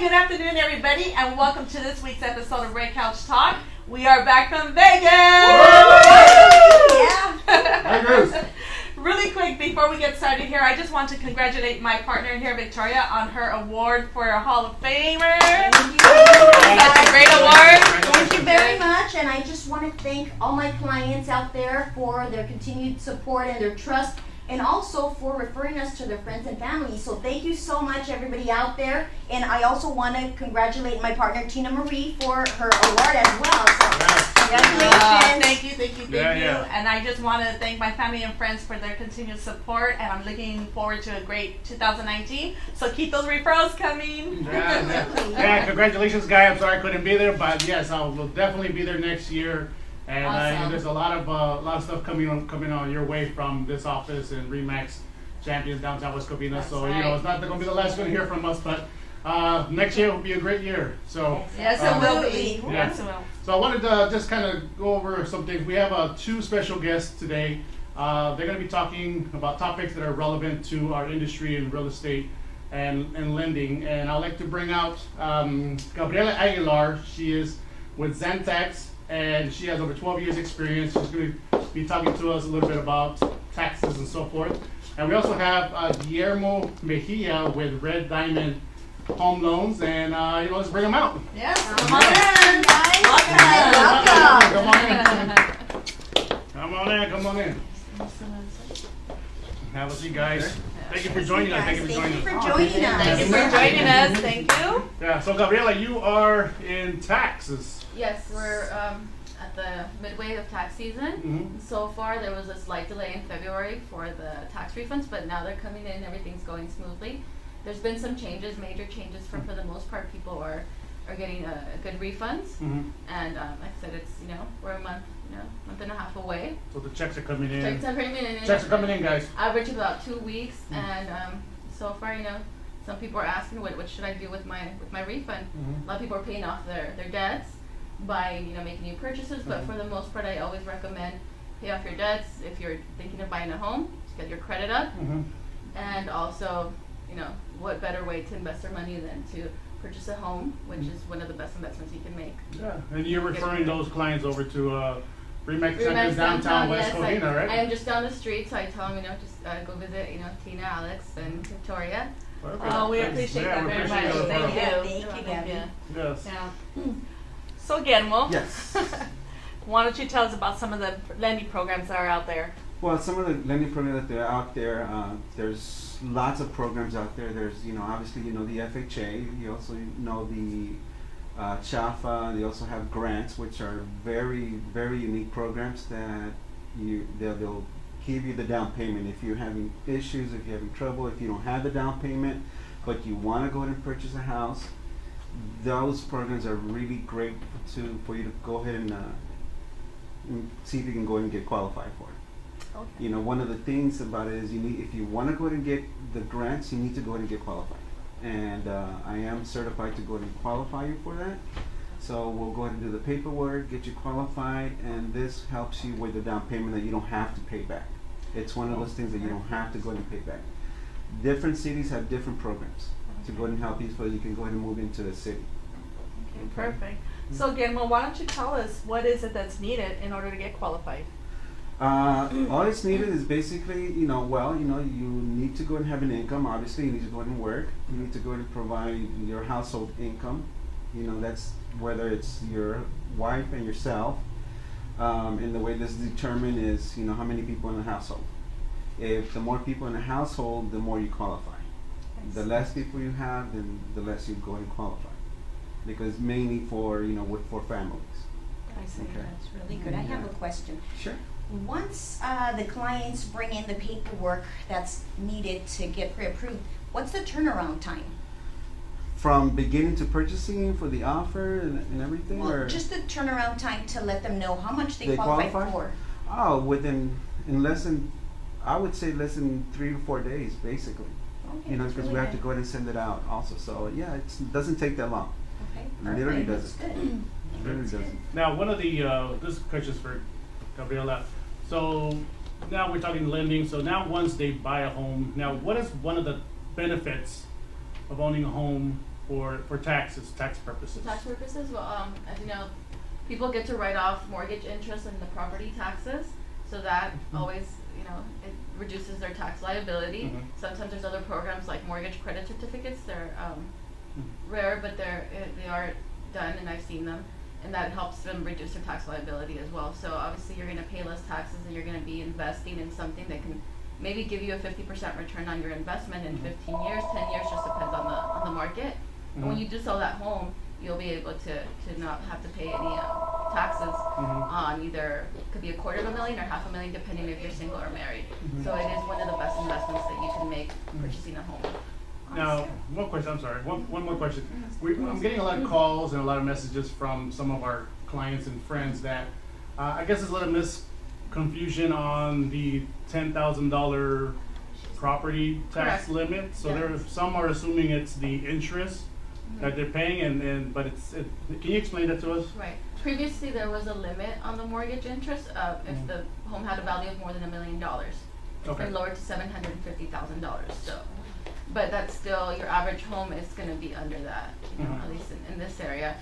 good afternoon, everybody, and welcome to this week's episode of Red Couch Talk. We are back from Vegas! Yeah! Really quick, before we get started here, I just want to congratulate my partner here, Victoria, on her award for a Hall of Famer. Thank you. That's a great award. Thank you very much, and I just want to thank all my clients out there for their continued support and their trust, and also for referring us to their friends and family. So thank you so much, everybody out there. And I also want to congratulate my partner, Tina Marie, for her award as well. So congratulations. Thank you. And I just want to thank my family and friends for their continued support. And I'm looking forward to a great 2019. So keep those referrals coming. Yeah, congratulations, guy. I'm sorry I couldn't be there, but yes, I will definitely be there next year. And awesome. There's a lot of stuff coming on your way from this office and Remax Champions downtown West Covina. That's so right. It's not going to be the last you're going to hear from us, but next year will be a great year. So yes, it will be. Yeah. Yes, it will. So I wanted to just kind of go over some things. We have two special guests today. They're going to be talking about topics that are relevant to our industry in real estate and lending. And I'd like to bring out Gabriela Aguilar. She is with Zantax, and she has over 12 years experience. She's going to be talking to us a little bit about taxes and so forth. And we also have Guillermo Mejia with Red Diamond Home Loans, and let's bring them out. Yes, come on in, guys. Come on in. Have a seat, guys. Thank you for joining us. Thank you for joining us. Thank you. Yeah, so Gabriela, you are in taxes. Yes, we're at the midway of tax season. Mm-hmm. So far, there was a slight delay in February for the tax refunds, but now they're coming in. Everything's going smoothly. There's been some changes, major changes. For the most part, people are getting good refunds. Mm-hmm. And like I said, it's we're a month and a half away. So the checks are coming in. Checks are coming in, guys. Average about 2 weeks, and so far, some people are asking what should I do with my refund. Mm-hmm. A lot of people are paying off their debts by making new purchases, but Mm-hmm. for the most part, I always recommend pay off your debts if you're thinking of buying a home to get your credit up, Mm-hmm. and also what better way to invest your money than to purchase a home, which is one of the best investments you can make. Yeah, and you're referring those clients over to Remax Remax Champions downtown West yes, Covina, right? I am just down the street, so I tell them just go visit Tina, Alex, and Victoria. Perfect. Oh, we appreciate that very much. appreciate Thank that. you. Thank you, Gabby. Yes. Yeah. So, Guillermo, Yes. why don't you tell us about some of the lending programs that are out there? Well, some of the lending programs that are out there, there's lots of programs out there. There's, obviously, the FHA. You also know the CHAFA. They also have grants, which are very, very unique programs that they'll give you the down payment if you're having issues, if you're having trouble, if you don't have the down payment, but you want to go ahead and purchase a house. Those programs are really great for you to go ahead and see if you can go ahead and get qualified for it. Okay. One of the things about it is if you want to go ahead and get the grants, you need to go ahead and get qualified. And I am certified to go ahead and qualify you for that. So we'll go ahead and do the paperwork, get you qualified, and this helps you with the down payment that you don't have to pay back. It's one of those things that you don't have to go ahead and pay back. Different cities have different programs to go ahead and help you so you can go ahead and move into the city. Okay, perfect. So, Guillermo, why don't you tell us what is it that's needed in order to get qualified? All it's needed is basically, you need to go and have an income. Obviously, you need to go and work. You need to go and provide your household income. That's whether it's your wife and yourself. And the way this is determined is, how many people in the household. If the more people in the household, the more you qualify. The less people you have, then the less you go and qualify. Because mainly for families. I see. Okay. That's really good. I have a question. Sure. Once the clients bring in the paperwork that's needed to get pre-approved, what's the turnaround time? From beginning to purchasing for the offer and everything? Well, or just the turnaround time to let them know how much they They qualify qualify? for. Oh, I would say less than 3 to 4 days, basically. Okay, Because that's we really have to good. go ahead and send it out also. So yeah, it doesn't take that long. Okay, Literally perfect. doesn't. That's good. It really doesn't. Now, one of the this question is for Gabriela. So now we're talking lending. So now once they buy a home, now what is one of the benefits of owning a home for tax purposes? Tax purposes, well, as you know, people get to write off mortgage interest and the property taxes, so that always, you know, it reduces their tax liability. Sometimes there's other programs like mortgage credit certificates. They're rare, but they are done, and I've seen them, and that helps them reduce their tax liability as well. So obviously you're going to pay less taxes, and you're going to be investing in something that can maybe give you a 50% return on your investment in 15 years, 10 years, just depends on the market. And when you do sell that home, you'll be able to not have to pay any taxes on either, it could be $250,000 or $500,000, depending if you're single or married. So it is one of the best investments that you can make purchasing a home. Now, one question, I'm sorry, one more question. I'm getting a lot of calls and a lot of messages from some of our clients and friends that I guess there's a lot of confusion on the $10,000 property tax limit. So some are assuming it's the interest that they're paying, but can you explain that to us? Right. Previously, there was a limit on the mortgage interest if the home had a value of more than $1 million. It's been lowered to $750,000. So, but that's still, your average home is going to be under that, you know, at least in this area.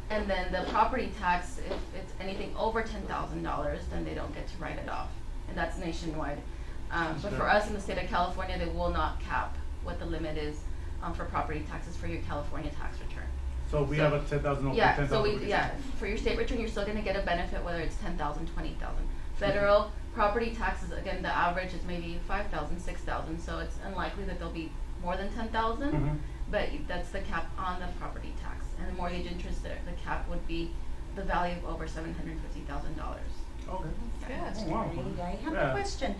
And then the property tax, if it's anything over $10,000, then they don't get to write it off, and that's nationwide. But for us in the state of California, they will not cap what the limit is for property taxes for your California tax return. So we have a $10,000 over Yeah, 10,000. so for your state return, you're still going to get a benefit whether it's $10,000, $20,000. Federal property taxes, again, the average is maybe $5,000, $6,000, so it's unlikely that there'll be more than $10,000, but that's the cap on the property tax. And the mortgage interest, the cap would be the value of over $750,000. Okay. Good. Wow. I have a question.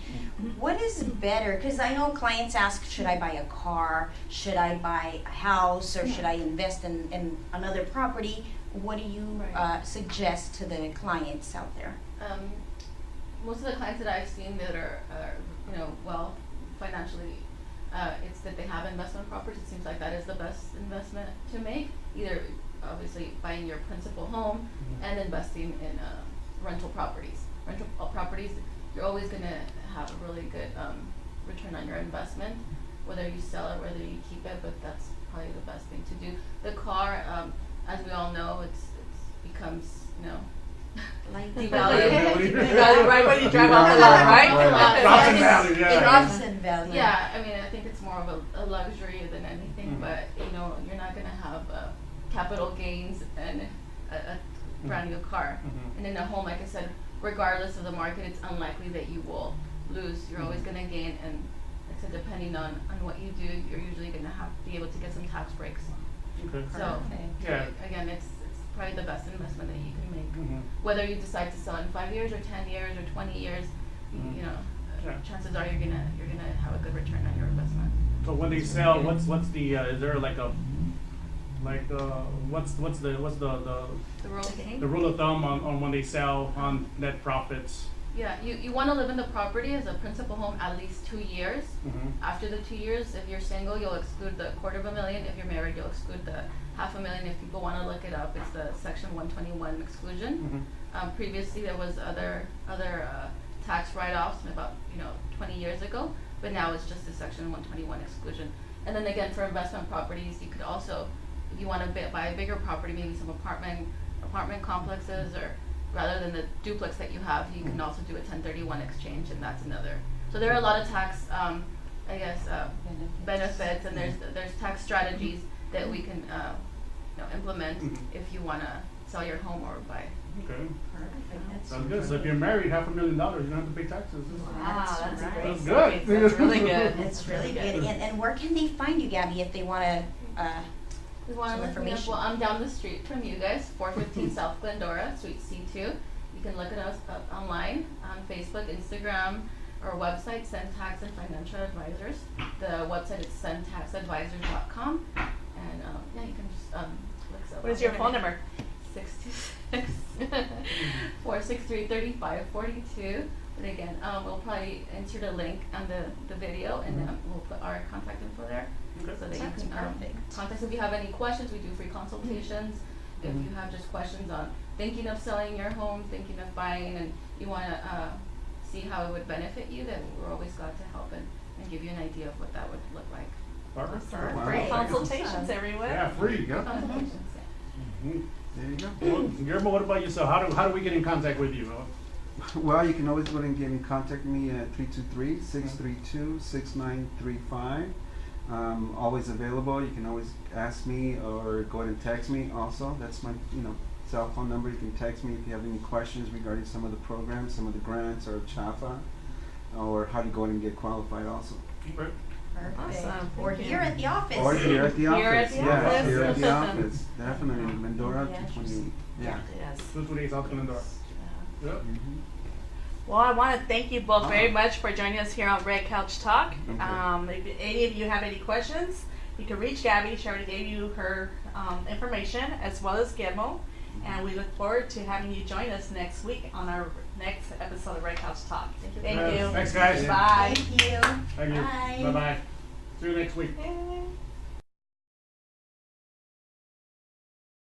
What is better? Because I know clients ask, should I buy a car? Should I buy a house? Or should I invest in another property? What do you suggest to the clients out there? Most of the clients that I've seen that are you know, well financially, it's that they have investment properties. It seems like that is the best investment to make. Either obviously buying your principal home and investing in rental properties. Rental properties, you're always going to have a really good return on your investment, whether you sell it, whether you keep it, but that's probably the best thing to do. The car, as we all know, it becomes, you know, devalued. Right when you drive off the lot, right? Drops in value, It drops in value. Yeah, I mean, I think it's more of a luxury than anything, but you know, you're not going to have capital gains and a brand new car. And in a home, like I said, regardless of the market, it's unlikely that you will lose. You're always going to gain, and like I said, depending on what you do, you're usually going to be able to get some tax breaks. Okay. So, Yeah. again, it's probably the best investment that you can make. Whether you decide to sell in 5 years or 10 years or 20 years, you know, chances are you're gonna have a good return on your investment. So when they sell, what's the is there like a what's the rule of thumb on when they sell on net profits? Yeah, you want to live in the property as a principal home at least 2 years. After the 2 years, if you're single, you'll exclude the $250,000. If you're married, you'll exclude the $500,000. If people want to look it up, it's the Section 121 exclusion. Previously, there was other tax write-offs about 20 years ago, but now it's just the Section 121 exclusion. And then again, for investment properties, you could also, if you want to buy a bigger property, maybe some apartment complexes, or rather than the duplex that you have, you can also do a 1031 exchange, and that's another. So there are a lot of tax, benefits, and there's tax strategies that we can implement if you want to sell your home or buy. Okay. Perfect. Sounds good. So if you're married, $500,000, you don't have to pay taxes. Wow, that's a great That's story. good. That's really good. That's really good. And where can they find you, Gabby, if they want to? We want to look me up. Well, I'm down the street from you guys, 415 South Glendora, Suite C2. You can look at us up online on Facebook, Instagram, or website, Send Tax and Financial Advisors. The website is sendtaxadvisors.com, and you can just look us up. What is your phone number? 626-463-3542. But again, we'll probably insert a link on the video, and we'll put our contact info there, so that you can contact us if you have any questions. We do free consultations. If you have just questions on thinking of selling your home, thinking of buying, and you want to see how it would benefit you, then we're always glad to help and give you an idea of what that would look like. Perfect. Awesome. Wow. Free consultations everywhere. Yeah, free. There you go. Consultations, yeah. Mhm. There you go. Well, Guillermo, what about yourself? How do we get in contact with you? Well, you can always go and get in contact with me at 323-632-6935. Always available. You can always ask me or go ahead and text me also. That's my cell phone number. You can text me if you have any questions regarding some of the programs, some of the grants or CHAFA, or how to go ahead and get qualified also. Perfect. Awesome. Or here at the office. Or here at the Here at office. the Yes, office. here at the office. Definitely. Mendora Yeah. 228. Yeah. Yes. 228 South Glendora. Yep. Mhm. Well, I want to thank you both very much for joining us here on Red Couch Talk. Okay. If any of you have any questions, you can reach Gabby. She already gave you her information, as well as Guillermo. And we look forward to having you join us next week on our next episode of Red Couch Talk. Thank you. Thanks, guys. Bye. Thank you. Thank you. Bye. Bye-bye. See you next week. Bye.